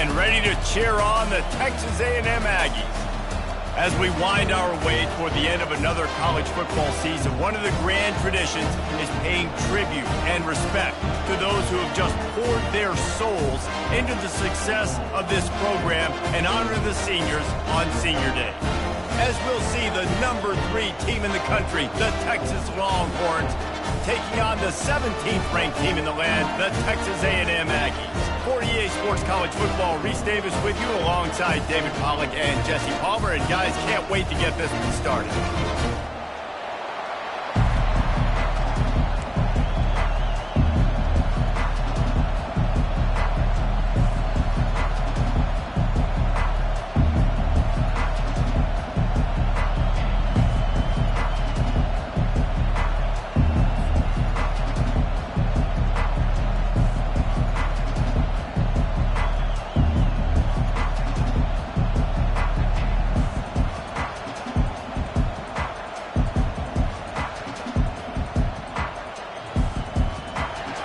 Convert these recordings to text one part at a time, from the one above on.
and ready to cheer on the Texas A&M Aggies. As we wind our way toward the end of another college football season, one of the grand traditions is paying tribute and respect to those who have just poured their souls into the success of this program and honor the seniors on Senior Day. As we'll see the number 3 team in the country, the Texas Longhorns, taking on the 17th ranked team in the land, the Texas A&M Aggies. For EA Sports College Football, Reese Davis with you alongside David Pollack and Jesse Palmer. And guys, can't wait to get this one started.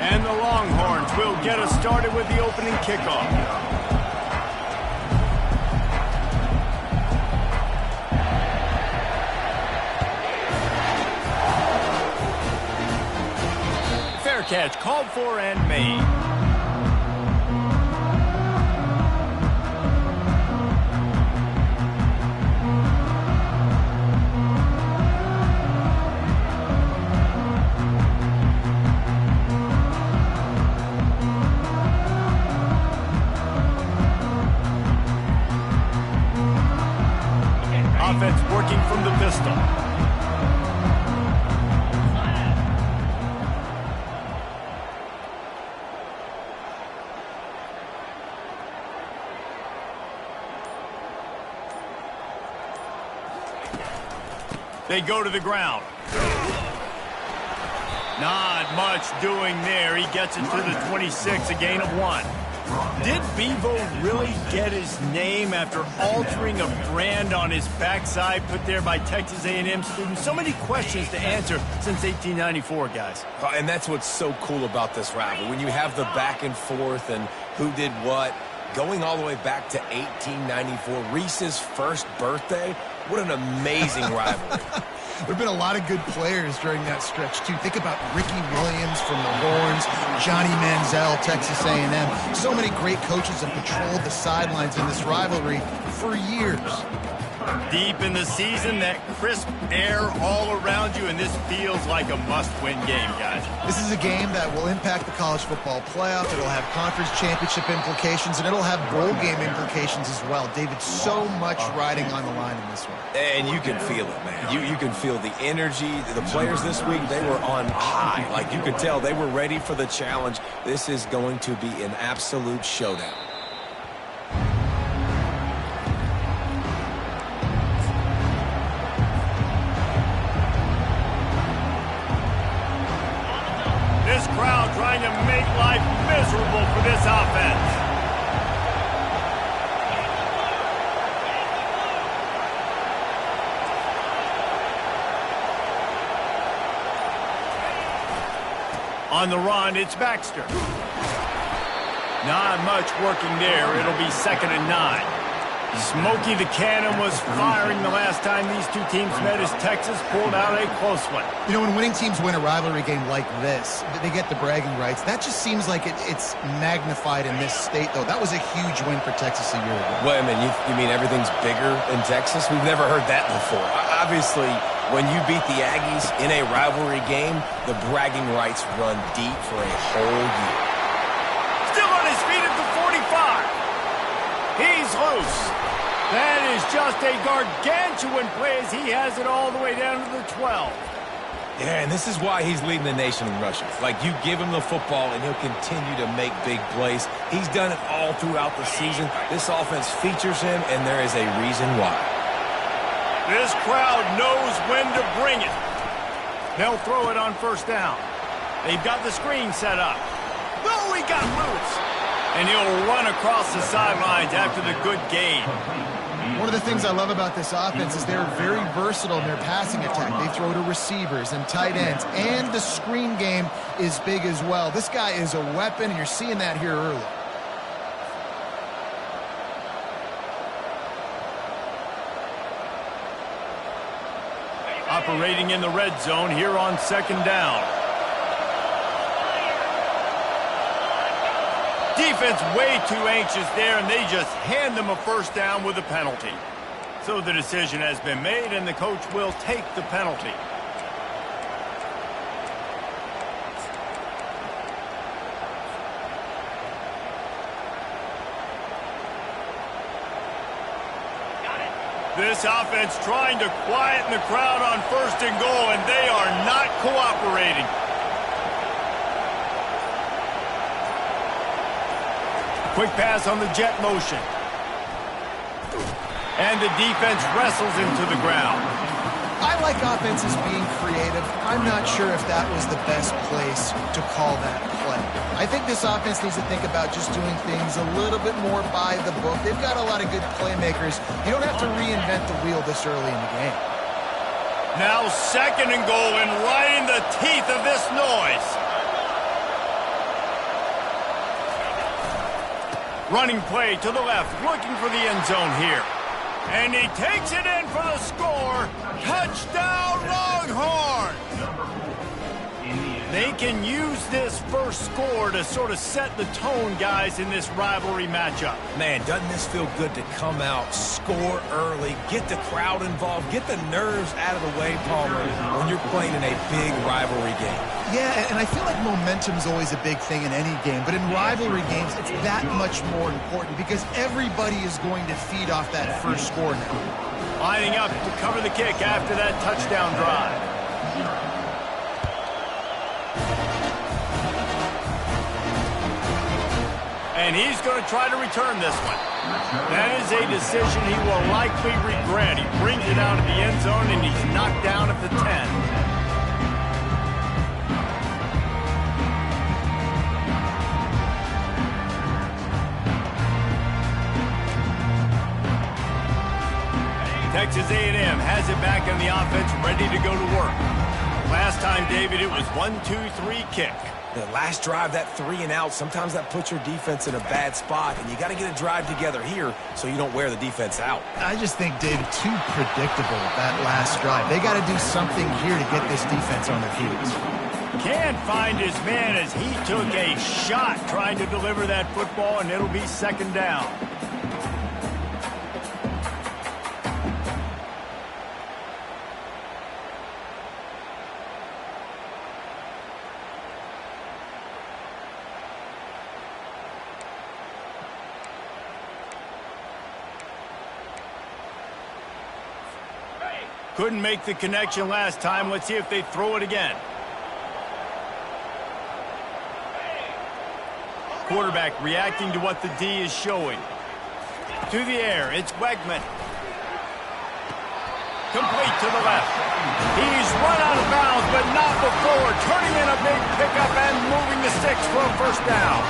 And the Longhorns will get us started with the opening kickoff. Fair catch called for and made. Offense working from the pistol. They go to the ground. Not much doing there. He gets it to the 26, a gain of 1. Did Bevo really get his name after altering a brand on his backside put there by Texas A&M students? So many questions to answer since 1894, guys. And that's what's so cool about this rivalry. When you have the back and forth and who did what, going all the way back to 1894, Reese's first birthday, what an amazing rivalry. There have been a lot of good players during that stretch, too. Think about Ricky Williams from the Horns, Johnny Manziel, Texas A&M. So many great coaches have patrolled the sidelines in this rivalry for years. Deep in the season, that crisp air all around you, and this feels like a must-win game, guys. This is a game that will impact the college football playoff. It'll have conference championship implications, and it'll have bowl game implications as well. David, so much riding on the line in this one. And you can feel it, man. You can feel the energy. The players this week, they were on high. Like, you could tell they were ready for the challenge. This is going to be an absolute showdown. This crowd trying to make life miserable for this offense. On the run, it's Baxter. Not much working there. It'll be 2nd and 9. Smokey the Cannon was firing the last time these two teams met as Texas pulled out a close one. You know, when winning teams win a rivalry game like this, they get the bragging rights. That just seems like it's magnified in this state, though. That was a huge win for Texas a year ago. Well, I mean, you mean everything's bigger in Texas? We've never heard that before. Obviously, when you beat the Aggies in a rivalry game, the bragging rights run deep for a whole year. Still on his feet at the 45. He's loose. That is just a gargantuan play as he has it all the way down to the 12. Yeah, and this is why he's leading the nation in rushes. Like, you give him the football, and he'll continue to make big plays. He's done it all throughout the season. This offense features him, and there is a reason why. This crowd knows when to bring it. They'll throw it on 1st down. They've got the screen set up. Oh, he got loose. And he'll run across the sidelines after the good gain. One of the things I love about this offense is they're very versatile in their passing attack. They throw to receivers and tight ends, and the screen game is big as well. This guy is a weapon, and you're seeing that here early. operating in the red zone here on 2nd down. Defense way too anxious there, and they just hand them a 1st down with a penalty. So the decision has been made, and the coach will take the penalty. This offense trying to quieten the crowd on 1st and goal, and they are not cooperating. Quick pass on the jet motion. And the defense wrestles him to the ground. I like offenses being creative. I'm not sure if that was the best place to call that play. I think this offense needs to think about just doing things a little bit more by the book. They've got a lot of good playmakers. You don't have to reinvent the wheel this early in the game. Now 2nd and goal, and right in the teeth of this noise. Running play to the left, looking for the end zone here. And he takes it in for the score. Touchdown, Longhorns! They can use this first score to sort of set the tone, guys, in this rivalry matchup. Man, doesn't this feel good to come out, score early, get the crowd involved, get the nerves out of the way, Palmer, when you're playing in a big rivalry game. Yeah, and I feel like momentum is always a big thing in any game, but in rivalry games, it's that much more important because everybody is going to feed off that first score now. Lining up to cover the kick after that touchdown drive. And he's going to try to return this one. That is a decision he will likely regret. He brings it out of the end zone, and he's knocked down at the 10. Texas A&M has it back on the offense, ready to go to work. Last time, David, it was 1-2-3 kick. The last drive, that 3 and out, sometimes that puts your defense in a bad spot, and you got to get a drive together here so you don't wear the defense out. I just think, David, too predictable that last drive. They got to do something here to get this defense on their heels. Can't find his man as he took a shot trying to deliver that football, and it'll be 2nd down. Couldn't make the connection last time. Let's see if they throw it again. Quarterback reacting to what the D is showing. To the air, it's Wegman. Complete to the left. He's run out of bounds, but not before. Turning in a big pickup and moving the sticks for a 1st down.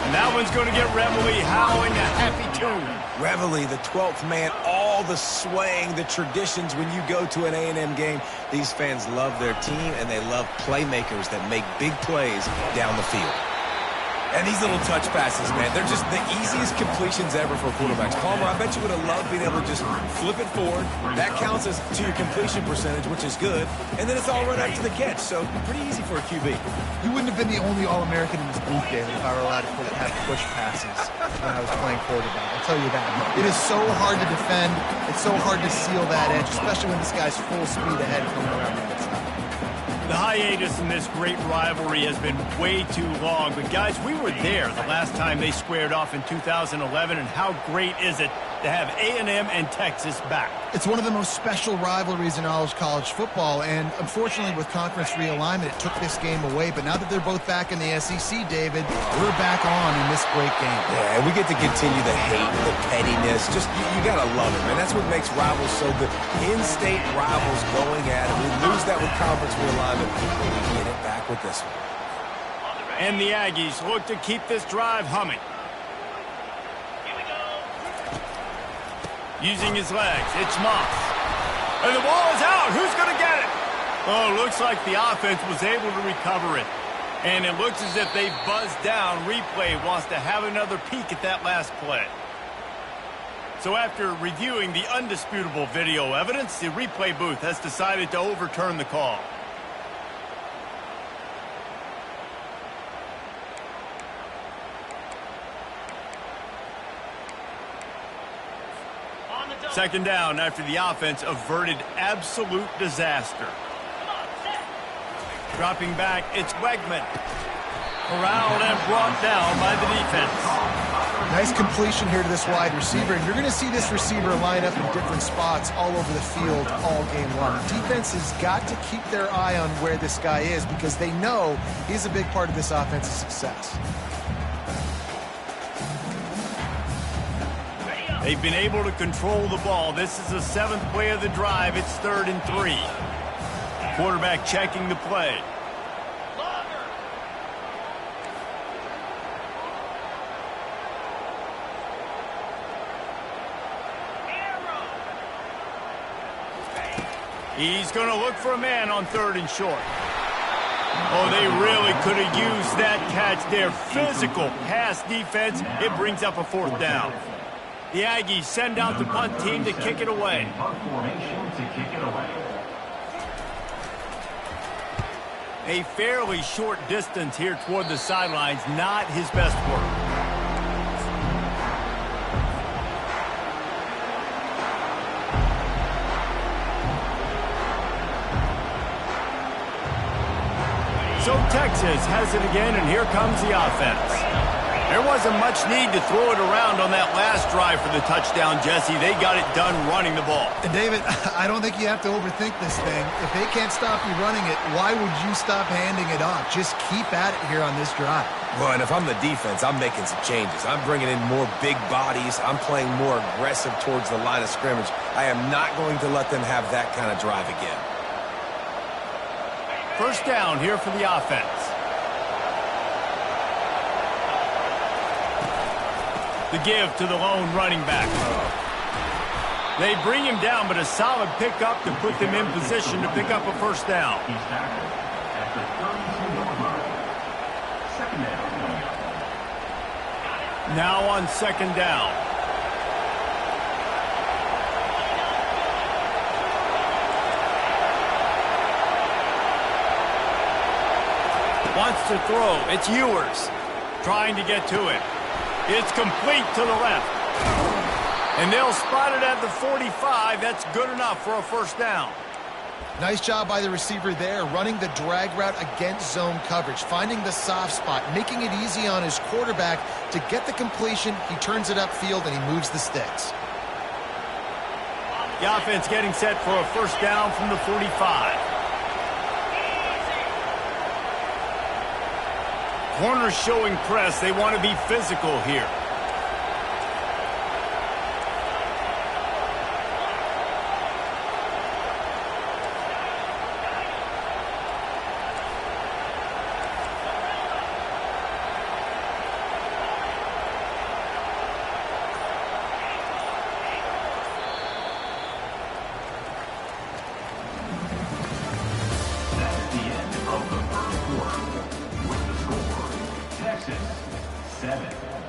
And that one's going to get Reveille howling a happy tune. Reveille, the 12th man, all the swaying, the traditions when you go to an A&M game. These fans love their team, and they love playmakers that make big plays down the field. And these little touch passes, man, they're just the easiest completions ever for quarterbacks. Palmer, I bet you would have loved being able to just flip it forward. That counts as to your completion percentage, which is good. And then it's all right after the catch, so pretty easy for a QB. You wouldn't have been the only All-American in this booth, David, if I were allowed to have push passes when I was playing quarterback. I'll tell you that. It is so hard to defend. It's so hard to seal that edge, especially when this guy's full speed ahead coming around the outside. The hiatus in this great rivalry has been way too long. But, guys, we were there the last time they squared off in 2011, and how great is it to have A&M and Texas back? It's one of the most special rivalries in all of college football, and unfortunately with conference realignment, it took this game away. But now that they're both back in the SEC, David, we're back on in this great game. Yeah, we get to continue the hate, the pettiness. Just, you got to love it, man. That's what makes rivals so good. In-state rivals going at it. We lose that with conference realignment, but we get it back with this one. And the Aggies look to keep this drive humming. Using his legs, it's Moss. And the ball is out. Who's going to get it? Oh, looks like the offense was able to recover it. And it looks as if they buzzed down. Replay wants to have another peek at that last play. So after reviewing the undisputable video evidence, the replay booth has decided to overturn the call. Second down after the offense averted absolute disaster. Dropping back, it's Wegman. Corralled and brought down by the defense. Nice completion here to this wide receiver. And you're going to see this receiver line up in different spots all over the field all game long. Defense has got to keep their eye on where this guy is because they know he's a big part of this offense's success. They've been able to control the ball. This is the 7th play of the drive. It's 3rd and 3. Quarterback checking the play. He's going to look for a man on 3rd and short. Oh, they really could have used that catch there. Physical pass defense. It brings up a 4th down. The Aggies send out the punt team to kick it away. A fairly short distance here toward the sidelines. Not his best work. So Texas has it again, and here comes the offense. There wasn't much need to throw it around on that last drive for the touchdown, Jesse. They got it done running the ball. And David, I don't think you have to overthink this thing. If they can't stop you running it, why would you stop handing it off? Just keep at it here on this drive. Well, and if I'm the defense, I'm making some changes. I'm bringing in more big bodies. I'm playing more aggressive towards the line of scrimmage. I am not going to let them have that kind of drive again. First down here for the offense. The give to the lone running back. They bring him down, but a solid pickup to put them in position to pick up a first down. Now on 2nd down. Wants to throw. It's Ewers trying to get to it. It's complete to the left. And they'll spot it at the 45. That's good enough for a first down. Nice job by the receiver there, running the drag route against zone coverage, finding the soft spot, making it easy on his quarterback to get the completion. He turns it upfield, and he moves the sticks. The offense getting set for a first down from the 45. Corners showing press. They want to be physical here.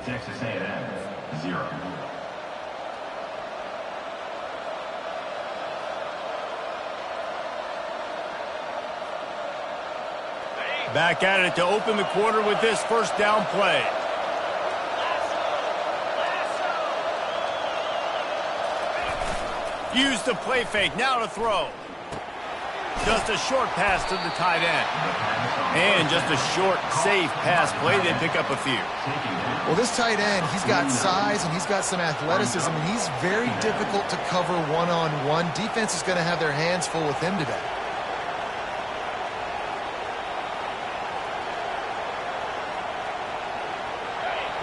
Texas A&M 0. Back at it to open the quarter with this first down play. Use the play fake, now to throw. Just a short pass to the tight end. And just a short, safe pass play. They pick up a few. Well, this tight end, he's got size and he's got some athleticism, and he's very difficult to cover one-on-one. Defense is going to have their hands full with him today.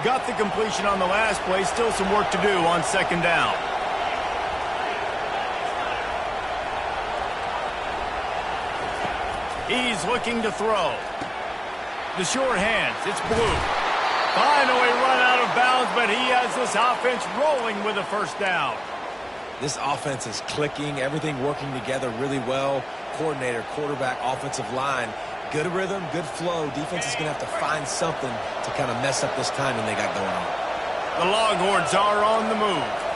Got the completion on the last play. Still some work to do on 2nd down. He's looking to throw. The short hands. It's Blue. Finally run out of bounds, but he has this offense rolling with a first down. This offense is clicking. Everything working together really well. Coordinator, quarterback, offensive line. Good rhythm, good flow. Defense is going to have to find something to kind of mess up this timing they got going on. The Longhorns are on the move.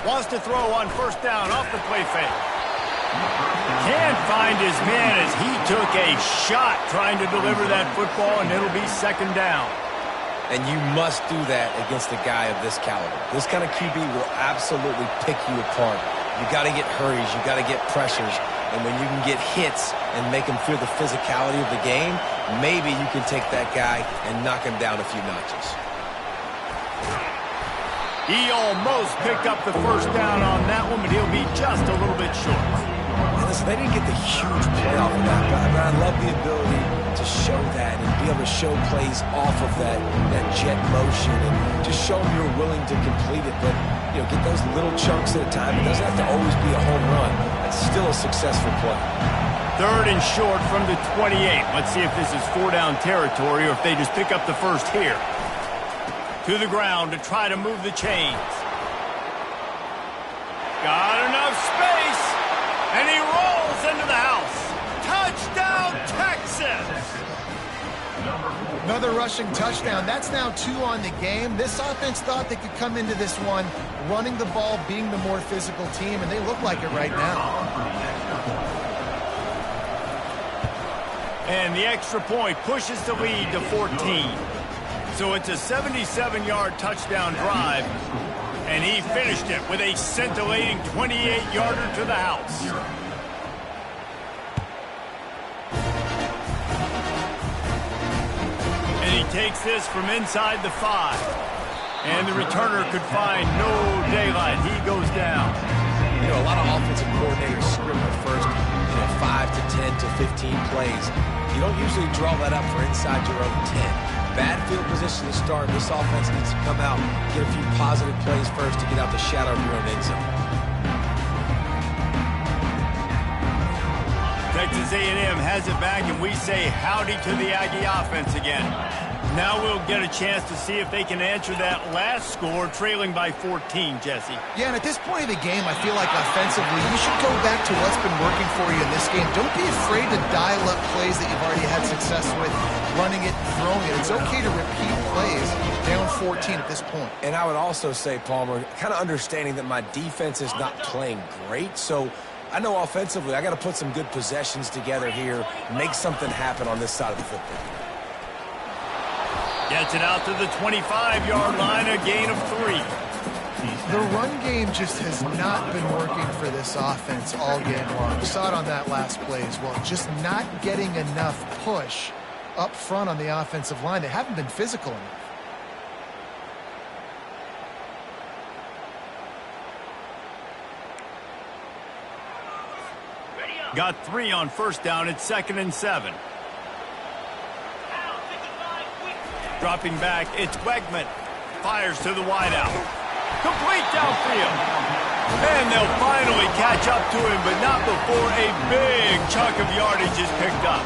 Wants to throw on first down off the play fake. Can't find his man as he took a shot trying to deliver that football, and it'll be second down. And you must do that against a guy of this caliber. This kind of QB will absolutely pick you apart. You got to get hurries. You got to get pressures. And when you can get hits and make him feel the physicality of the game, maybe you can take that guy and knock him down a few notches. He almost picked up the first down on that one, but he'll be just a little bit short. And listen, they didn't get the huge play off of that, but I love the ability to show that and be able to show plays off of that jet motion and just show them you're willing to complete it. But, you know, get those little chunks at a time. It doesn't have to always be a home run. It's still a successful play. Third and short from the 28. Let's see if this is 4-down territory or if they just pick up the first here. To the ground to try to move the chains. Got enough space, and he rolls into the house. Touchdown, Texas! Another rushing touchdown. That's now 2 on the game. This offense thought they could come into this one running the ball, being the more physical team, and they look like it right now. And the extra point pushes the lead to 14. So it's a 77-yard touchdown drive, and he finished it with a scintillating 28-yarder to the house. And he takes this from inside the 5. And the returner could find no daylight. He goes down. You know, a lot of offensive coordinators script the first 5 to 10 to 15 plays. You don't usually draw that up for inside your own 10. Bad field position to start. This offense needs to come out, get a few positive plays first to get out the shadow of your own end zone. Texas A&M has it back, and we say howdy to the Aggie offense again. Now we'll get a chance to see if they can answer that last score, trailing by 14, Jesse. Yeah, and at this point of the game, I feel like offensively, you should go back to what's been working for you in this game. Don't be afraid to dial up plays that you've already had success with, running it, throwing it. It's okay to repeat plays down 14 at this point. And I would also say, Palmer, kind of understanding that my defense is not playing great, so I know offensively I got to put some good possessions together here, make something happen on this side of the football. Gets it out to the 25-yard line, a gain of 3. The run game just has not been working for this offense all game long. We saw it on that last play as well. Just not getting enough push up front on the offensive line. They haven't been physical enough. Got 3 on first down. It's 2nd and 7. Dropping back, it's Wegman. Fires to the wideout. Complete downfield. And they'll finally catch up to him, but not before a big chunk of yardage is picked up.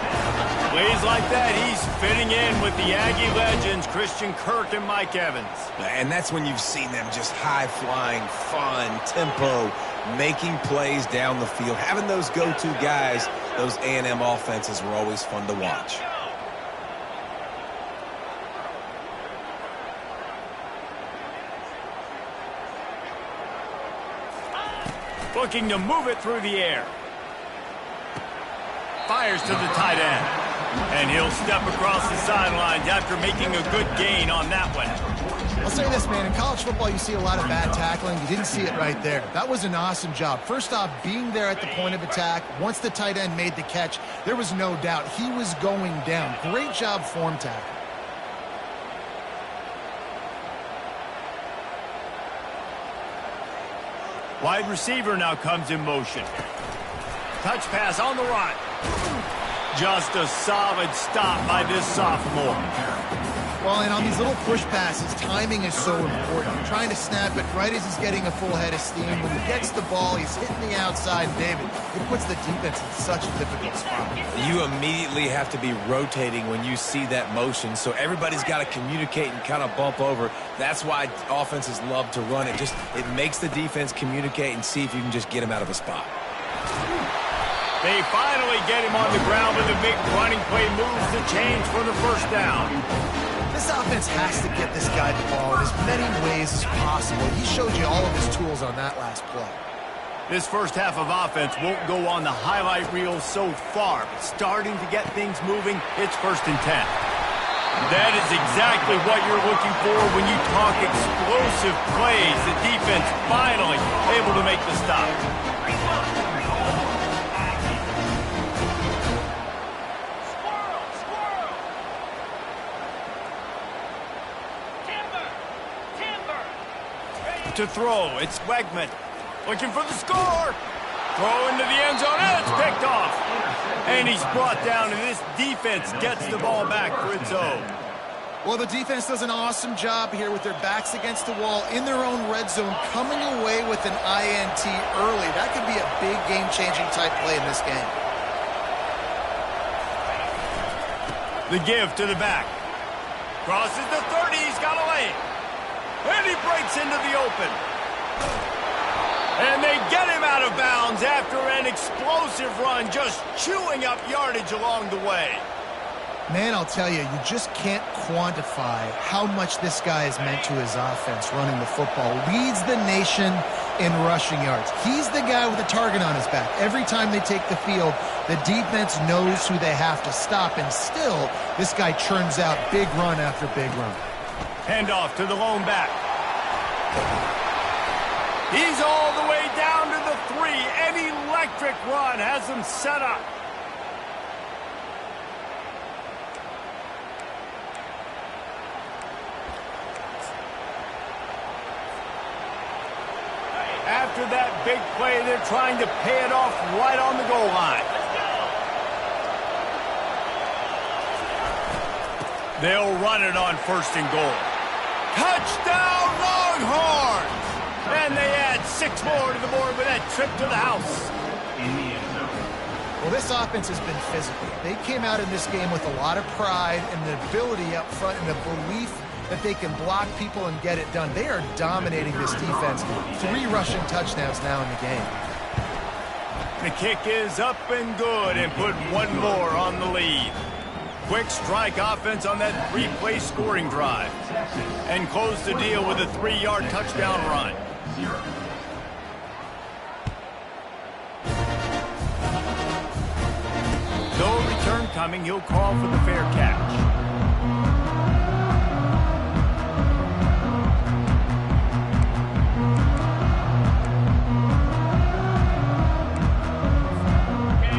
Plays like that, he's fitting in with the Aggie legends, Christian Kirk and Mike Evans. And that's when you've seen them just high-flying, fun, tempo, making plays down the field. Having those go-to guys, those A&M offenses were always fun to watch. Looking to move it through the air. Fires to the tight end. And he'll step across the sidelines after making a good gain on that one. I'll say this, man. In college football, you see a lot of bad tackling. You didn't see it right there. That was an awesome job. First off, being there at the point of attack. Once the tight end made the catch, there was no doubt he was going down. Great job form tackle. Wide receiver now comes in motion. Touch pass on the run. Just a solid stop by this sophomore. Well, and on these little push passes, timing is so important. You're trying to snap it right as he's getting a full head of steam. When he gets the ball, he's hitting the outside. David, it puts the defense in such a difficult spot. You immediately have to be rotating when you see that motion, so everybody's got to communicate and kind of bump over. That's why offenses love to run it. It makes the defense communicate and see if you can just get him out of a spot. They finally get him on the ground with a big running play, moves the chains for the first down. This offense has to get this guy the ball in as many ways as possible. He showed you all of his tools on that last play. This first half of offense won't go on the highlight reel so far, but starting to get things moving, it's 1st and 10. That is exactly what you're looking for when you talk explosive plays. The defense finally able to make the stop. To throw, it's Wegman looking for the score. Throw into the end zone, and it's picked off. And he's brought down, and this defense gets the ball back for its own. Well, the defense does an awesome job here with their backs against the wall in their own red zone, coming away with an INT early. That could be a big game-changing type play in this game. The give to the back. Crosses the 30, he's got a lane. And he breaks into the open. And they get him out of bounds after an explosive run, just chewing up yardage along the way. Man, I'll tell you, you just can't quantify how much this guy has meant to his offense running the football. Leads the nation in rushing yards. He's the guy with the target on his back. Every time they take the field, the defense knows who they have to stop, and still, this guy churns out big run after big run. Handoff to the lone back. He's all the way down to the 3. An electric run has him set up. After that big play, they're trying to pay it off right on the goal line. They'll run it on 1st and goal. Touchdown, Longhorns! And they add 6 more to the board with that trip to the house. Well, this offense has been physical. They came out in this game with a lot of pride and the ability up front and the belief that they can block people and get it done. They are dominating this defense. 3 rushing touchdowns now in the game. The kick is up and good and put 1 more on the lead. Quick strike offense on that 3-play scoring drive. And close the deal with a 3-yard touchdown run. No return coming. He'll call for the fair catch.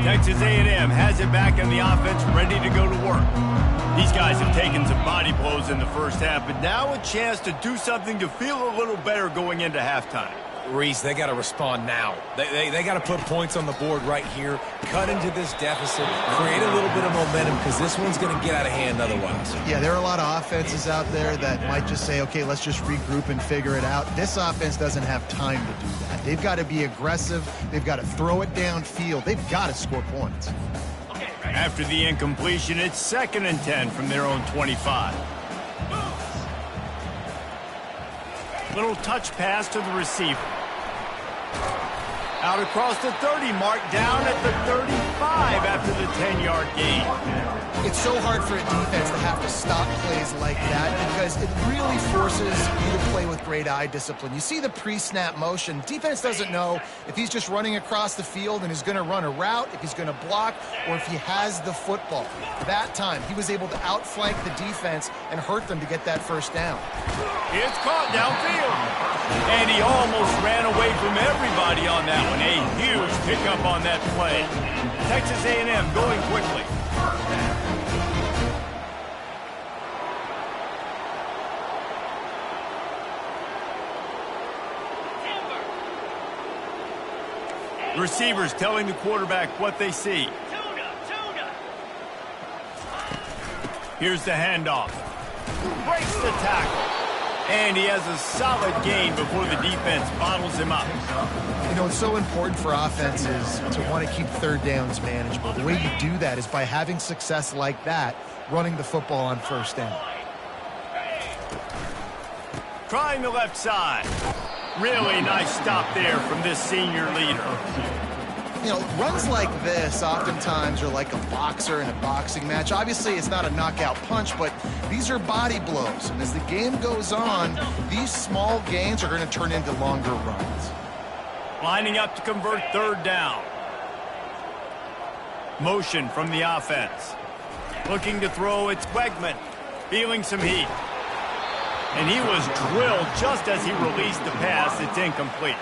Texas A&M has it back in the offense, ready to go to work. These guys have taken some body blows in the first half, but now a chance to do something to feel a little better going into halftime. Reese, they got to respond now. They got to put points on the board right here, cut into this deficit, create a little bit of momentum, because this one's going to get out of hand otherwise. Yeah, there are a lot of offenses out there that might just say, okay, let's just regroup and figure it out. This offense doesn't have time to do that. They've got to be aggressive. They've got to throw it downfield. They've got to score points. After the incompletion, it's 2nd and 10 from their own 25. Little touch pass to the receiver. Out across the 30 mark, down at the 35 after the 10-yard gain. It's so hard for a defense to have to stop plays like that because it really forces you to play with great eye discipline. You see the pre-snap motion. Defense doesn't know if he's just running across the field and is going to run a route, if he's going to block, or if he has the football. That time, he was able to outflank the defense and hurt them to get that first down. It's caught downfield. And he almost ran away from everybody on that one. A huge pickup on that play. Texas A&M going quickly. Receivers telling the quarterback what they see. Here's the handoff. Breaks the tackle. And he has a solid gain before the defense bottles him up. You know, it's so important for offenses to want to keep third downs manageable. The way you do that is by having success like that, running the football on first down. Trying the left side. Really nice stop there from this senior leader. You know, runs like this oftentimes are like a boxer in a boxing match. Obviously, it's not a knockout punch, but these are body blows. And as the game goes on, these small gains are going to turn into longer runs. Lining up to convert third down. Motion from the offense. Looking to throw, it's Wegman. Feeling some heat. And he was drilled just as he released the pass. It's incomplete.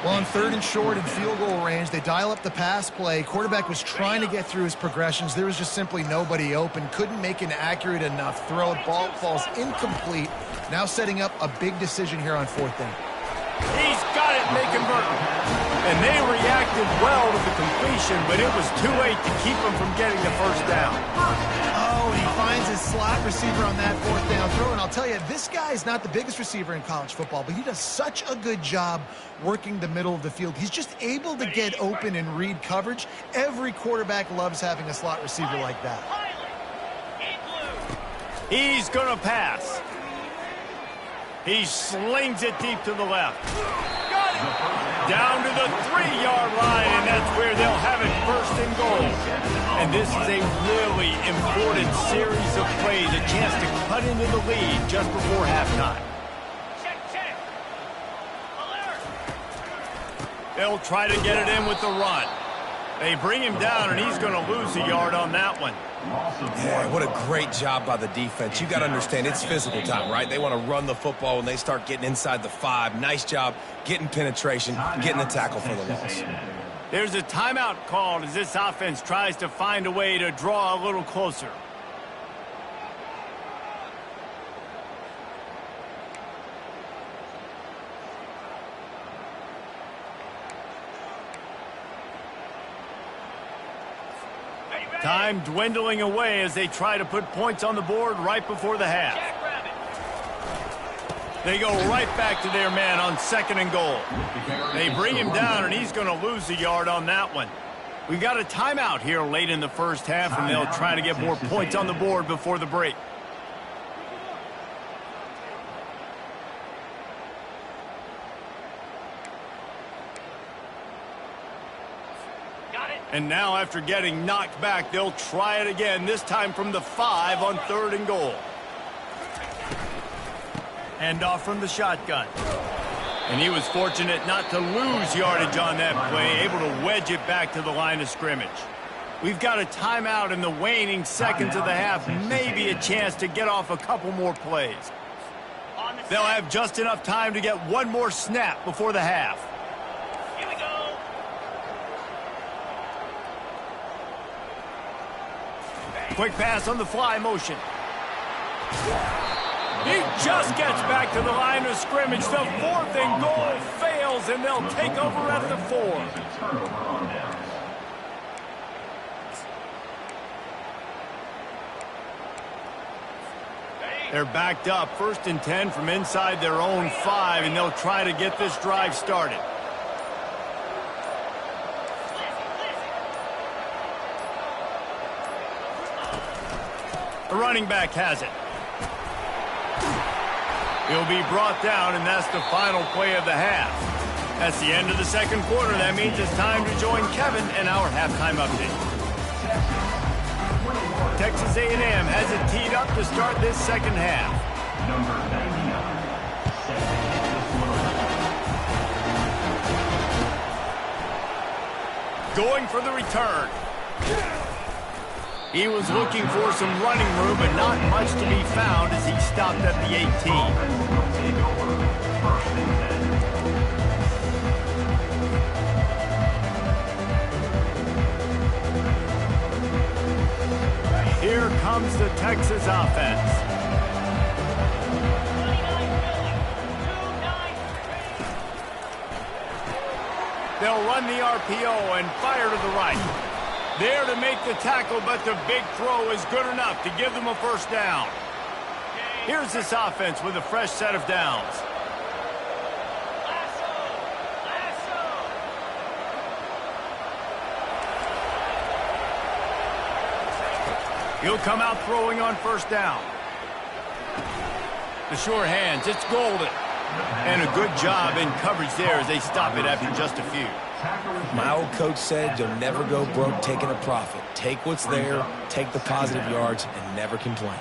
Well, on third and short and field goal range, they dial up the pass play. Quarterback was trying to get through his progressions. There was just simply nobody open. Couldn't make an accurate enough throw. Ball falls incomplete. Now setting up a big decision here on fourth down. He's got it, and they convert. And they reacted well to the completion, but it was too late to keep him from getting the first down. Oh, and he finds his slot receiver on that fourth down throw. And I'll tell you, this guy is not the biggest receiver in college football, but he does such a good job working the middle of the field. He's just able to get open and read coverage. Every quarterback loves having a slot receiver like that. He's going to pass. He slings it deep to the left. Down to the 3-yard line, and that's where they'll have it first and goal. And this is a really important series of plays, a chance to cut into the lead just before halftime. They'll try to get it in with the run. They bring him down, and he's going to lose a yard on that one. Yeah, what a great job by the defense. You got to understand, it's physical time, right? They want to run the football when they start getting inside the 5. Nice job getting penetration, getting the tackle for the loss. There's a timeout called as this offense tries to find a way to draw a little closer. Time dwindling away as they try to put points on the board right before the half. They go right back to their man on second and goal. They bring him down, and he's going to lose a yard on that one. We got a timeout here late in the first half, and they'll try to get more points on the board before the break. And now after getting knocked back, they'll try it again, this time from the 5 on third and goal. Hand off from the shotgun. And he was fortunate not to lose yardage on that play, able to wedge it back to the line of scrimmage. We've got a timeout in the waning seconds of the half, maybe a chance to get off a couple more plays. They'll have just enough time to get one more snap before the half. Quick pass on the fly motion. He just gets back to the line of scrimmage. The 4th and goal fails, and they'll take over at the 4. They're backed up, 1st and 10 from inside their own 5, and they'll try to get this drive started. The running back has it. He'll be brought down, and that's the final play of the half. That's the end of the second quarter. That means it's time to join Kevin in our halftime update. Texas A&M has it teed up to start this second half. Number 99. Going for the return. He was looking for some running room, but not much to be found as he stopped at the 18. Here comes the Texas offense. They'll run the RPO and fire to the right. There to make the tackle, but the big throw is good enough to give them a first down. Here's this offense with a fresh set of downs. He'll come out throwing on first down. The sure hands, it's golden. And a good job in coverage there as they stop it after just a few. My old coach said you'll never go broke taking a profit. Take what's there, take the positive yards, and never complain.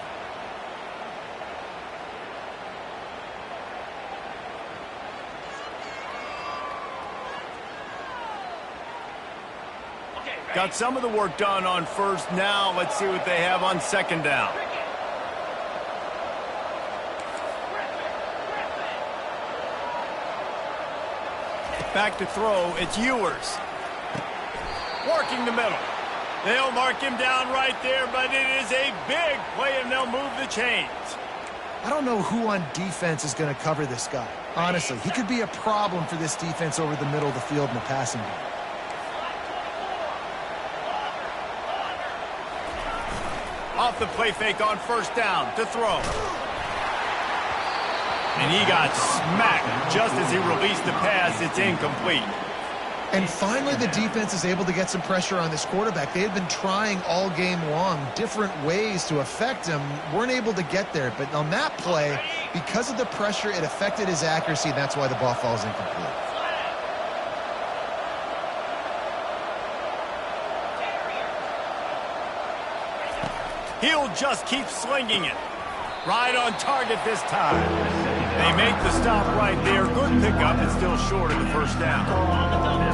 Got some of the work done on first. Now let's see what they have on second down. Back to throw, it's Ewers. Working the middle. They'll mark him down right there, but it is a big play, and they'll move the chains. I don't know who on defense is going to cover this guy. Honestly, he could be a problem for this defense over the middle of the field in the passing game. Off the play fake on first down to throw. And he got smacked just as he released the pass. It's incomplete. And finally, the defense is able to get some pressure on this quarterback. They had been trying all game long different ways to affect him. Weren't able to get there. But on that play, because of the pressure, it affected his accuracy. And that's why the ball falls incomplete. He'll just keep slinging it. Right on target this time. They make the stop right there. Good pickup. It's still short of the first down.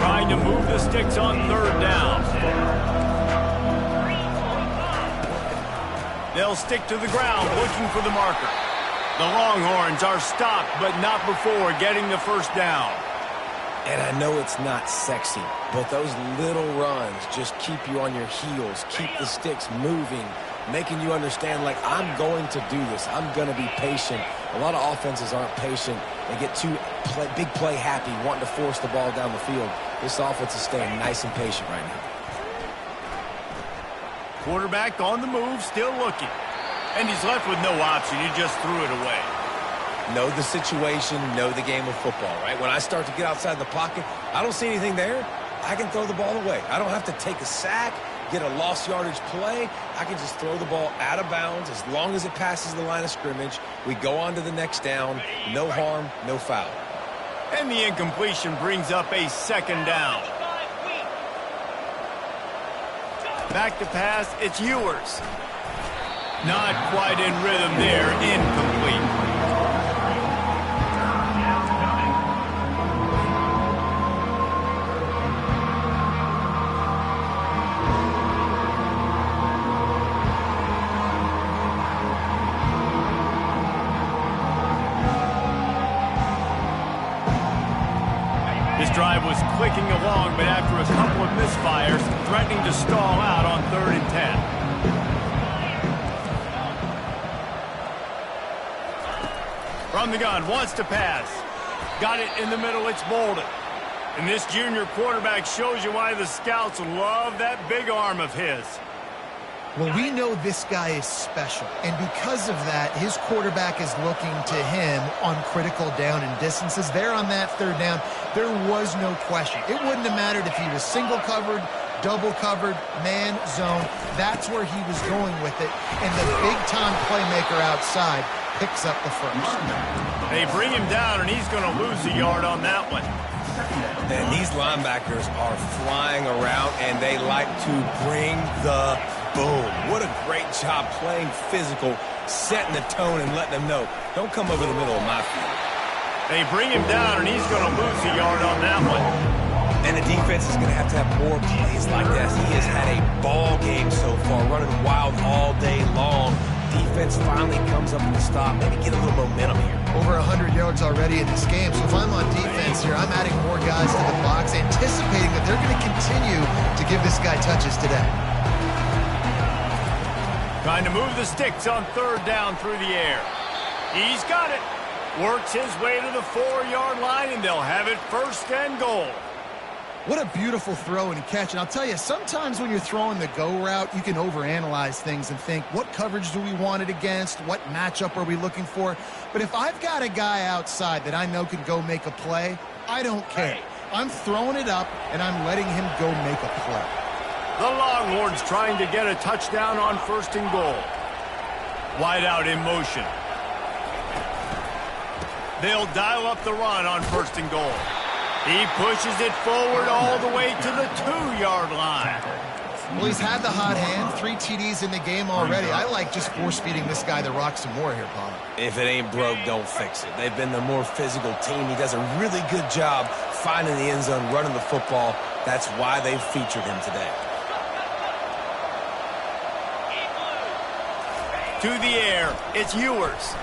Trying to move the sticks on third down. They'll stick to the ground looking for the marker. The Longhorns are stopped, but not before getting the first down. And I know it's not sexy, but those little runs just keep you on your heels, keep the sticks moving, making you understand, like, I'm going to do this. I'm going to be patient. A lot of offenses aren't patient. They get too big play happy, wanting to force the ball down the field. This offense is staying nice and patient right now. Quarterback on the move, still looking. And he's left with no option. He just threw it away. Know the situation, know the game of football, right? When I start to get outside the pocket, I don't see anything there. I can throw the ball away. I don't have to take a sack, get a lost yardage play. I can just throw the ball out of bounds as long as it passes the line of scrimmage. We go on to the next down. No harm, no foul. And the incompletion brings up a second down. Back to pass, it's Ewers. Not quite in rhythm there, incomplete. Drive was clicking along, but after a couple of misfires, threatening to stall out on 3rd and 10. From the gun, wants to pass. Got it in the middle, it's Bolden. And this junior quarterback shows you why the scouts love that big arm of his. Well, we know this guy is special, and because of that, his quarterback is looking to him on critical down and distances. There on that 3rd down, there was no question. It wouldn't have mattered if he was single covered, double covered, man, zone. That's where he was going with it, and the big-time playmaker outside picks up the first. They bring him down, and he's going to lose a yard on that one. And these linebackers are flying around, and they like to bring the boom. What a great job playing physical, setting the tone and letting them know, don't come over the middle of my field. They bring him down, and he's going to lose a yard on that one. And the defense is going to have more plays like that. He has had a ball game so far, running wild all day long. Defense finally comes up with a stop. Maybe get a little momentum here. Over 100 yards already in this game. So if I'm on defense here, I'm adding more guys to the box, anticipating that they're going to continue to give this guy touches today. Trying to move the sticks on 3rd down through the air. He's got it. Works his way to the 4-yard line, and they'll have it 1st and goal. What a beautiful throw and catch. And I'll tell you, sometimes when you're throwing the go route, you can overanalyze things and think, what coverage do we want it against? What matchup are we looking for? But if I've got a guy outside that I know can go make a play, I don't care. I'm throwing it up, and I'm letting him go make a play. The Longhorns trying to get a touchdown on 1st and goal. Wide out in motion. They'll dial up the run on 1st and goal. He pushes it forward all the way to the 2-yard line. Well, he's had the hot hand, 3 TDs in the game already. I like just force-feeding this guy the rock some more here, Paul. If it ain't broke, don't fix it. They've been the more physical team. He does a really good job finding the end zone, running the football. That's why they've featured him today. To the air, it's Ewers.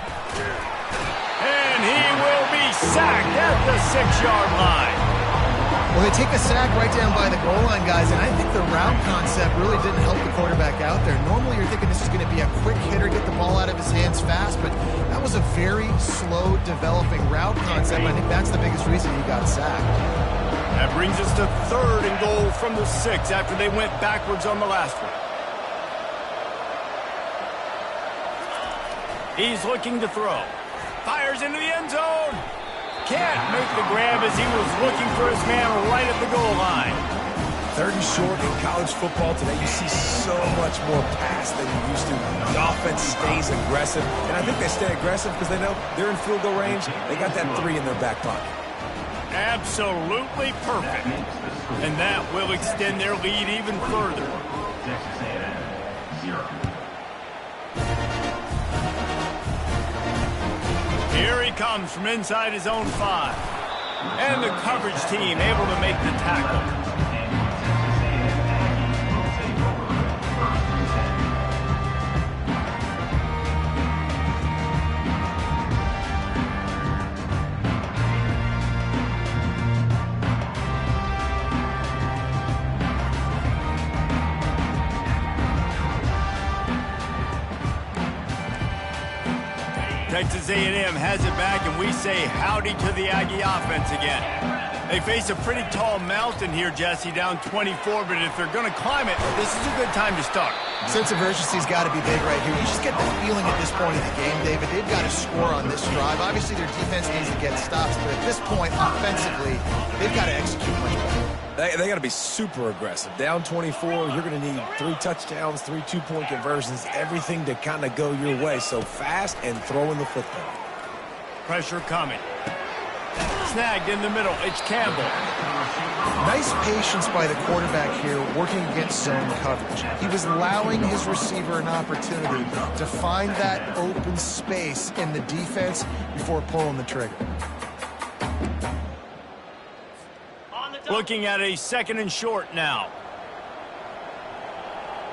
And he will be sacked at the 6-yard line. Well, they take a sack right down by the goal line, guys, and I think the route concept really didn't help the quarterback out there. Normally, you're thinking this is going to be a quick hitter, get the ball out of his hands fast, but that was a very slow developing route concept. I think that's the biggest reason he got sacked. That brings us to 3rd and goal from the 6 after they went backwards on the last one. He's looking to throw. Fires into the end zone. Can't make the grab as he was looking for his man right at the goal line. 3rd and short in college football today, you see so much more pass than you used to. The offense stays aggressive, and I think they stay aggressive because they know they're in field goal range. They got that 3 in their back pocket. Absolutely perfect. And that will extend their lead even further. Texas A&M, 0. Here he comes from inside his own 5. And the coverage team able to make the tackle. Texas A&M has it back, and we say howdy to the Aggie offense again. They face a pretty tall mountain here, Jesse, down 24, but if they're going to climb it, this is a good time to start. Sense of urgency's got to be big right here. You just get the feeling at this point in the game, David, they've got to score on this drive. Obviously, their defense needs to get stops, but at this point, offensively, they've got to execute much better. They got to be super aggressive. Down 24, you're going to need 3 touchdowns, 3 2-point conversions, everything to kind of go your way. So fast and throwing the football. Pressure coming. Snagged in the middle. It's Campbell. Nice patience by the quarterback here working against zone coverage. He was allowing his receiver an opportunity to find that open space in the defense before pulling the trigger. Looking at a 2nd and short now.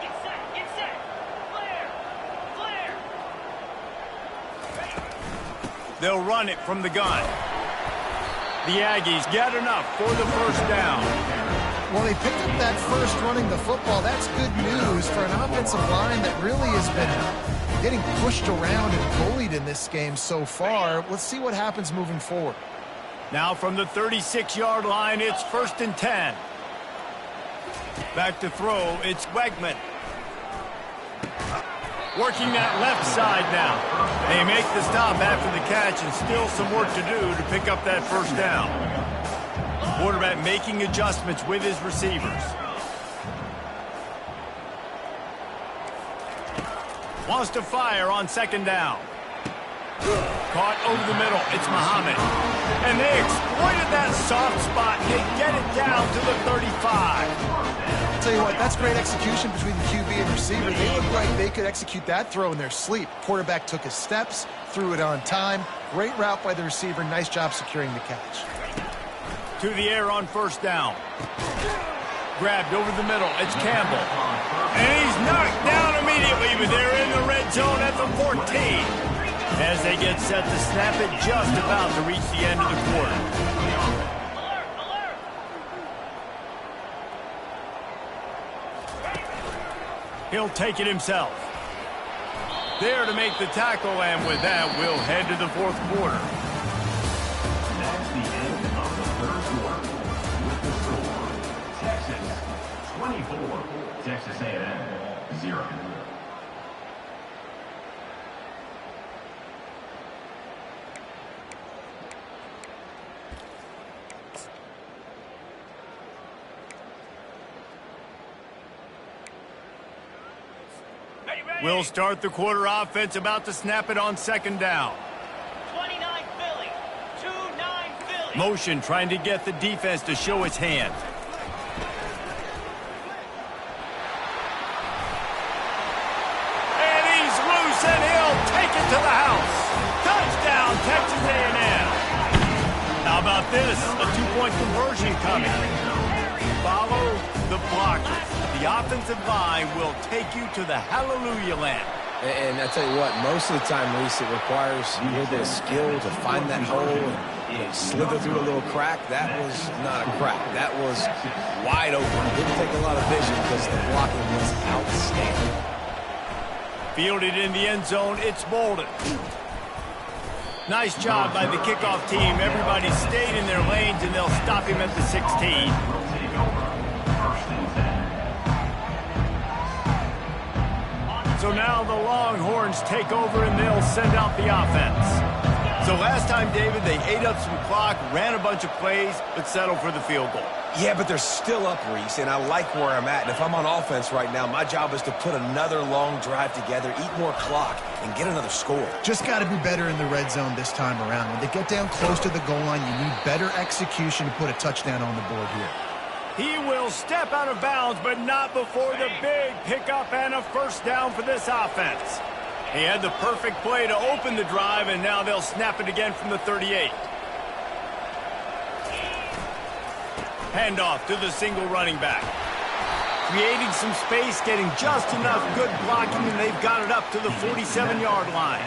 Get set. Flare. They'll run it from the gun. The Aggies get enough for the 1st down. Well, they picked up that first running the football. That's good news for an offensive line that really has been getting pushed around and bullied in this game so far. Let's see what happens moving forward. Now from the 36-yard line, it's 1st and 10. Back to throw, it's Wegman. Working that left side now. They make the stop after the catch and still some work to do to pick up that 1st down. Quarterback making adjustments with his receivers. Wants to fire on 2nd down. Caught over the middle. It's Muhammad. And they exploited that soft spot. They get it down to the 35. I'll tell you what, that's great execution between the QB and receiver. They look like they could execute that throw in their sleep. Quarterback took his steps, threw it on time. Great route by the receiver. Nice job securing the catch. To the air on 1st down. Grabbed over the middle. It's Campbell. And he's knocked down immediately, but they're in the red zone at the 14. As they get set to snap it, just about to reach the end of the quarter. Alert! He'll take it himself. There to make the tackle, and with that, we'll head to the 4th quarter. That's the end of the 3rd quarter. With the score, Texas 24, Texas A&M 0. We'll start the quarter offense, about to snap it on 2nd down. 29 Philly. 2-9 Philly. Motion trying to get the defense to show its hand. And he's loose, and he'll take it to the house. Touchdown, Texas A&M. How about this? A two-point conversion coming. Follow the blockers. The offensive line will take you to the hallelujah land. And I tell you what, most of the time, Reese, it requires a little bit of skill to find that hole and slither through a little crack. That was not a crack. That was wide open. It didn't take a lot of vision because the blocking was outstanding. Fielded in the end zone, it's Bolden. Nice job by the kickoff team. Everybody stayed in their lanes, and they'll stop him at the 16. So now the Longhorns take over, and they'll send out the offense. So last time, David, they ate up some clock, ran a bunch of plays, but settled for the field goal. Yeah, but they're still up, Reese, and I like where I'm at. And if I'm on offense right now, my job is to put another long drive together, eat more clock, and get another score. Just got to be better in the red zone this time around. When they get down close to the goal line, you need better execution to put a touchdown on the board here. He will step out of bounds, but not before the big pickup and a first down for this offense. He had the perfect play to open the drive, and now they'll snap it again from the 38. Handoff to the single running back. Creating some space, getting just enough good blocking, and they've got it up to the 47-yard line.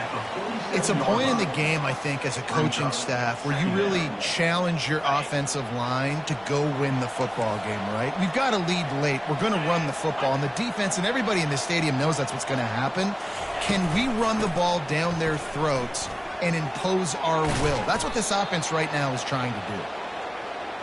It's a point in the game, I think, as a coaching staff, where you really challenge your offensive line to go win the football game, right? We've got to lead late. We're going to run the football, and the defense and everybody in the stadium knows that's what's going to happen. Can we run the ball down their throats and impose our will? That's what this offense right now is trying to do.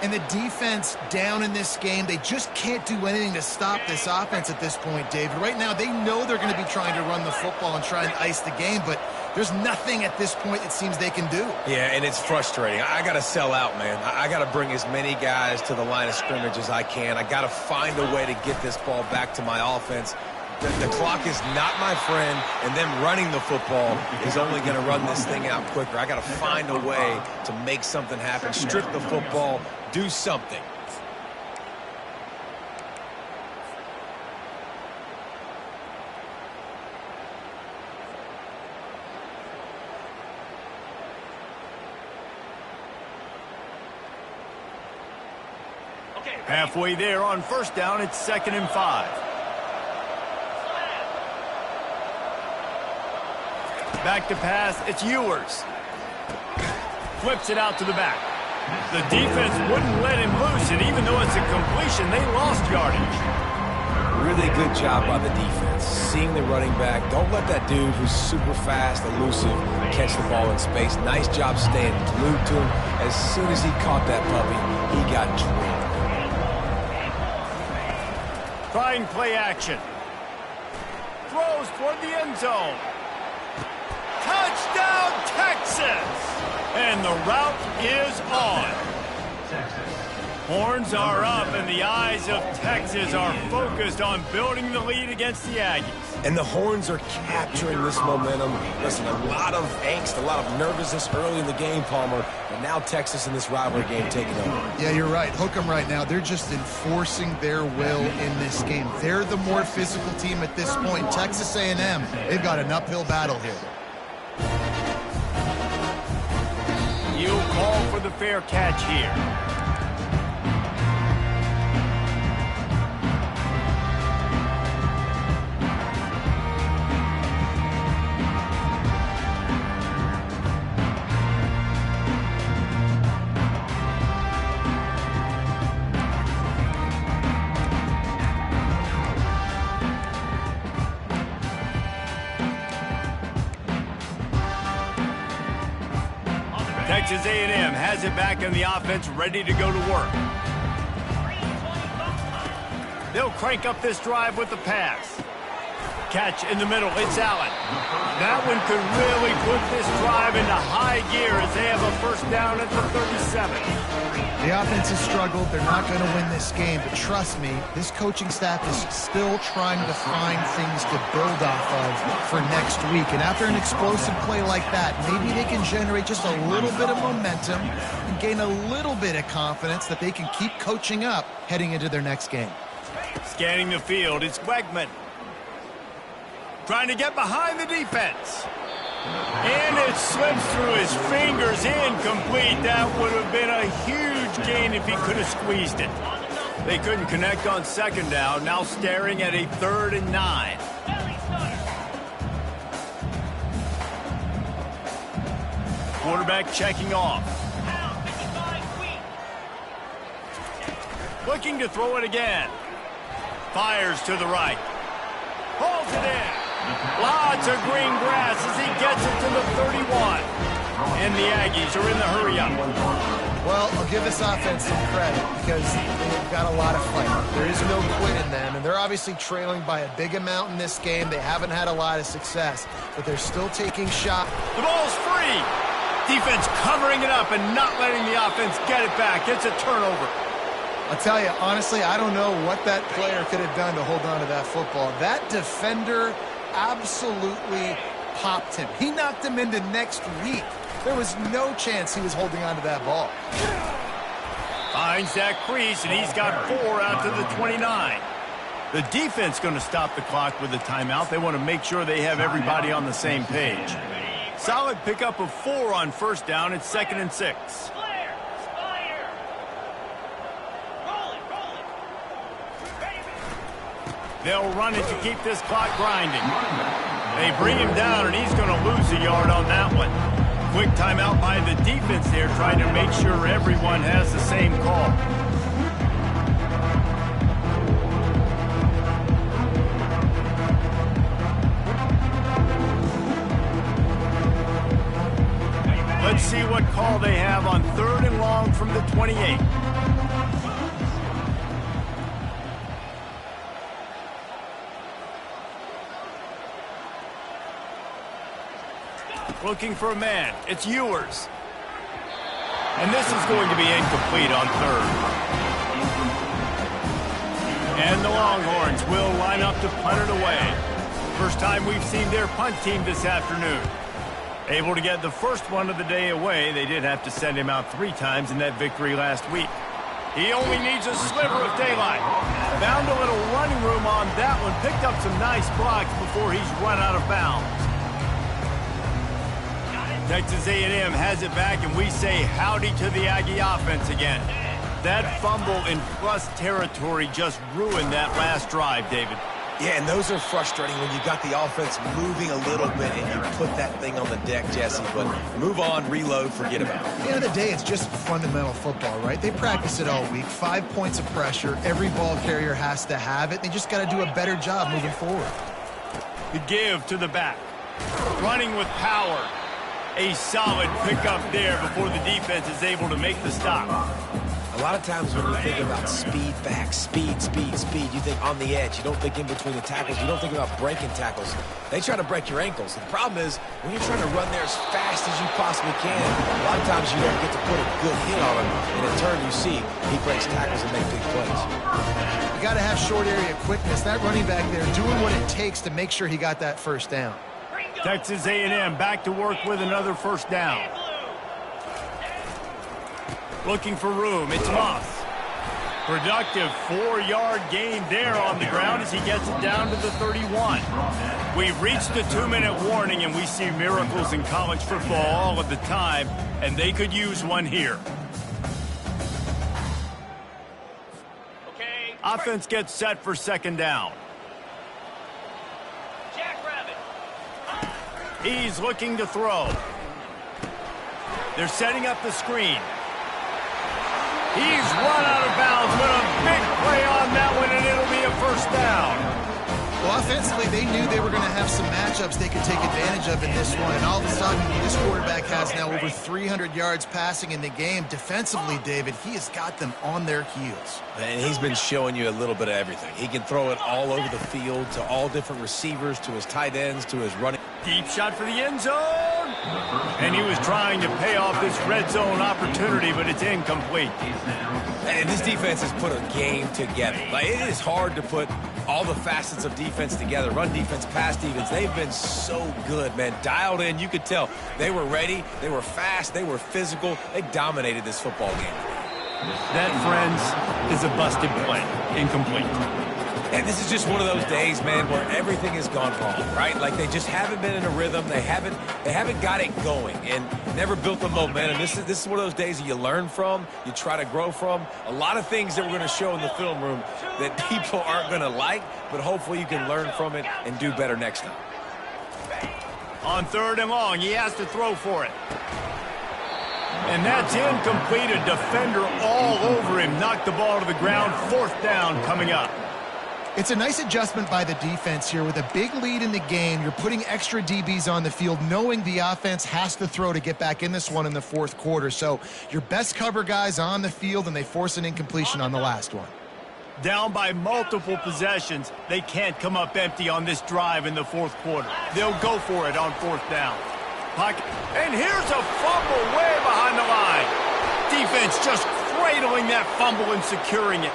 And the defense down in this game, they just can't do anything to stop this offense at this point, David. Right now, they know they're going to be trying to run the football and try and ice the game, but there's nothing at this point it seems they can do. Yeah, and it's frustrating. I got to sell out, man. I got to bring as many guys to the line of scrimmage as I can. I got to find a way to get this ball back to my offense. The clock is not my friend, and them running the football is only going to run this thing out quicker. I got to find a way to make something happen, strip the football, do something. Halfway there on first down, it's 2nd and 5. Back to pass, it's Ewers. Flips it out to the back. The defense wouldn't let him loose, and even though it's a completion, they lost yardage. Really good job by the defense. Seeing the running back. Don't let that dude who's super fast, elusive, catch the ball in space. Nice job staying glued to him. As soon as he caught that puppy, he got drilled. Trying play action. Throws toward the end zone. Touchdown, Texas! And the route is on. Horns are up, and the eyes of Texas are focused on building the lead against the Aggies. And the Horns are capturing this momentum. Listen, a lot of angst, a lot of nervousness early in the game, Palmer. But now Texas in this rivalry game taking over. Yeah, you're right. Hook 'em right now. They're just enforcing their will in this game. They're the more physical team at this point. Texas A&M, they've got an uphill battle here. He'll call for the fair catch here. Texas A&M has it back in the offense, ready to go to work. They'll crank up this drive with the pass. catch in the middle. It's Allen. That one could really put this drive into high gear as they have a first down at the 37. The offense has struggled. They're not going to win this game, but trust me, this coaching staff is still trying to find things to build off of for next week. And after an explosive play like that, maybe they can generate just a little bit of momentum and gain a little bit of confidence that they can keep coaching up heading into their next game. Scanning the field, it's Wegman. Trying to get behind the defense. And it slips through his fingers, incomplete. That would have been a huge gain if he could have squeezed it. They couldn't connect on second down, now staring at a 3rd and 9. Quarterback checking off. Looking to throw it again. Fires to the right. Holds it in. Lots of green grass as he gets it to the 31. And the Aggies are in the hurry-up. Well, I'll give this offense some credit because they've got a lot of fight. There is no quit in them, and they're obviously trailing by a big amount in this game. They haven't had a lot of success, but they're still taking shots. The ball's free. Defense covering it up and not letting the offense get it back. It's a turnover. I'll tell you, honestly, I don't know what that player could have done to hold on to that football. That defender absolutely popped him. He knocked him into next week. There was no chance he was holding on to that ball. Finds that crease, and he's got 4 out to the 29. The defense going to stop the clock with a timeout. They want to make sure they have everybody on the same page. Solid pickup of 4 on first down. It's 2nd and 6. They'll run it to keep this clock grinding. They bring him down, and he's going to lose a yard on that one. Quick timeout by the defense there, trying to make sure everyone has the same call. Let's see what call they have on 3rd and long from the 28. Looking for a man. It's Ewers. And this is going to be incomplete on 3rd. And the Longhorns will line up to punt it away. First time we've seen their punt team this afternoon. Able to get the first one of the day away. They did have to send him out 3 times in that victory last week. He only needs a sliver of daylight. Found a little running room on that one. Picked up some nice blocks before he's run out of bounds. Texas A&M has it back, and we say howdy to the Aggie offense again. That fumble in plus territory just ruined that last drive, David. Yeah, and those are frustrating when you got the offense moving a little bit and you put that thing on the deck, Jesse. But move on, reload, forget about it. At the end of the day, it's just fundamental football, right? They practice it all week. 5 points of pressure. Every ball carrier has to have it. They just got to do a better job moving forward. The give to the back. Running with power. A solid pickup there before the defense is able to make the stop. A lot of times when you think about speed back, speed, you think on the edge. You don't think in between the tackles. You don't think about breaking tackles. They try to break your ankles. The problem is when you're trying to run there as fast as you possibly can, a lot of times you don't get to put a good hit on him. And in turn, you see he breaks tackles and makes big plays. You got to have short area quickness. That running back there doing what it takes to make sure he got that first down. Texas A&M back to work with another first down. Looking for room. It's Moss. Productive 4-yard gain there on the ground as he gets it down to the 31. We've reached the 2-minute warning, and we see miracles in college football all of the time, and they could use one here. Okay. Offense gets set for second down. He's looking to throw. They're setting up the screen. He's run out of bounds, but a big play on that one, and it'll be a first down. Well, offensively, they knew they were going to have some matchups they could take advantage of in this one, and all of a sudden, this quarterback has now over 300 yards passing in the game. Defensively, David, he has got them on their heels. And he's been showing you a little bit of everything. He can throw it all over the field to all different receivers, to his tight ends, to his running. Deep shot for the end zone. And he was trying to pay off this red zone opportunity, but it's incomplete. And this defense has put a game together. Like, it is hard to put all the facets of defense together. Run defense, pass defense. They've been so good, man. Dialed in. You could tell they were ready. They were fast. They were physical. They dominated this football game. That, friends, is a busted play. Incomplete. And this is just one of those days, man, where everything has gone wrong, right? Like, they just haven't been in a rhythm. They haven't got it going and never built the momentum. This is one of those days that you learn from, you try to grow from. A lot of things that we're going to show in the film room that people aren't going to like, but hopefully you can learn from it and do better next time. On 3rd and long, he has to throw for it. And that's incomplete. A defender all over him. Knocked the ball to the ground. 4th down coming up. It's a nice adjustment by the defense here. With a big lead in the game, you're putting extra DBs on the field, knowing the offense has to throw to get back in this one in the 4th quarter. So your best cover guys on the field, and they force an incompletion on the last one. Down by multiple possessions, they can't come up empty on this drive in the 4th quarter. They'll go for it on 4th down. Pocket. And here's a fumble way behind the line. Defense just cradling that fumble and securing it.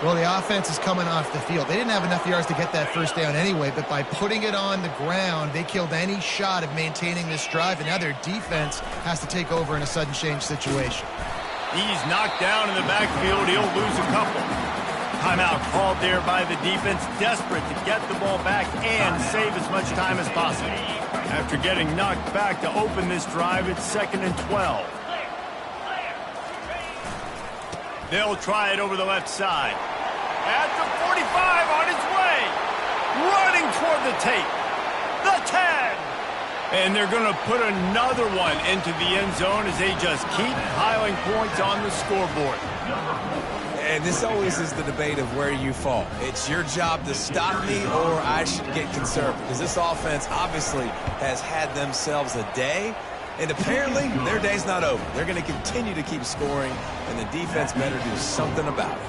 Well, the offense is coming off the field. They didn't have enough yards to get that 1st down anyway, but by putting it on the ground, they killed any shot of maintaining this drive, and now their defense has to take over in a sudden change situation. He's knocked down in the backfield. He'll lose a couple. Timeout called there by the defense, desperate to get the ball back and save as much time as possible. After getting knocked back to open this drive, it's 2nd and 12. They'll try it over the left side. At the 45, on his way. Running toward the tape. The 10. And they're going to put another one into the end zone as they just keep piling points on the scoreboard. And this always is the debate of where you fall. It's your job to stop me, or I should get conservative. Because this offense obviously has had themselves a day. And apparently, their day's not over. They're going to continue to keep scoring, and the defense better do something about it.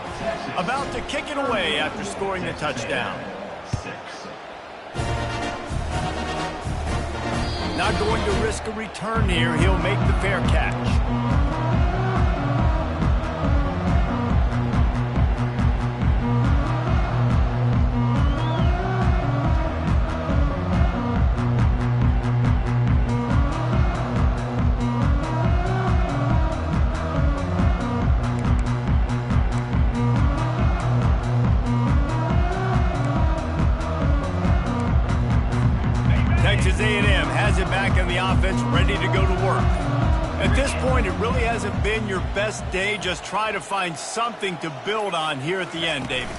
About to kick it away after scoring the touchdown. Not going to risk a return here. He'll make the fair catch. Texas A&M has it back in the offense, ready to go to work. At this point, it really hasn't been your best day. Just try to find something to build on here at the end, David.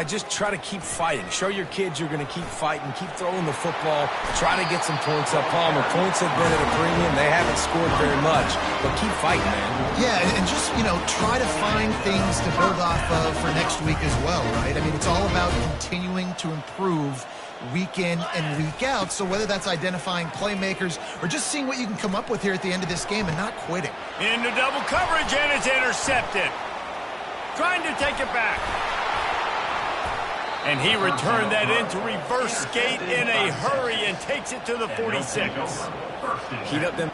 Just try to keep fighting. Show your kids you're going to keep fighting. Keep throwing the football. Try to get some points up. Palmer, points have been at a premium. They haven't scored very much, but keep fighting, man. Yeah, and just, try to find things to build off of for next week as well, right? I mean, it's all about continuing to improve week in and week out. So whether that's identifying playmakers or just seeing what you can come up with here at the end of this game and not quitting. Into double coverage, and it's intercepted. Trying to take it back. And he returned that into reverse skate in a hurry and takes it to the 46. Heat up them.